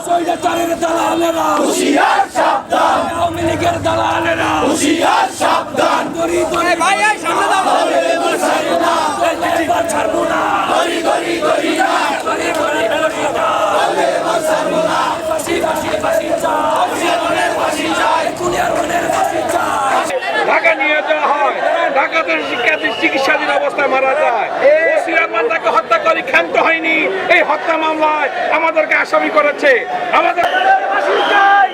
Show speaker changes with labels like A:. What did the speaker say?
A: স্বৈরাচারের দালালেরা হুঁশিয়ার সাবধান, আওয়ামী লীগের দালালেরা হুঁশিয়ার সাবধান, গরি গরি ভাই এই সামনে দাও, ছাড়বো না, ছাড়বো না, গরি গরি গরি না, গরি গরি গরি না, ছাড়বো না, ফাঁসি ফাঁসি ফাঁসি চাই, ফাঁসি চাই, কুলিয়ার মনের ফাঁসি চাই।
B: ঢাকা নিয়ে যাওয়া হয়, ঢাকাতে শিক্ষার্থী চিকিৎসাধীন অবস্থায় মারা যায়। তাকে হত্যা করে ক্ষান্ত হয়নি, এই হত্যা মামলায় আমাদেরকে আসামি করেছে। আমাদের ফাঁসি চাই।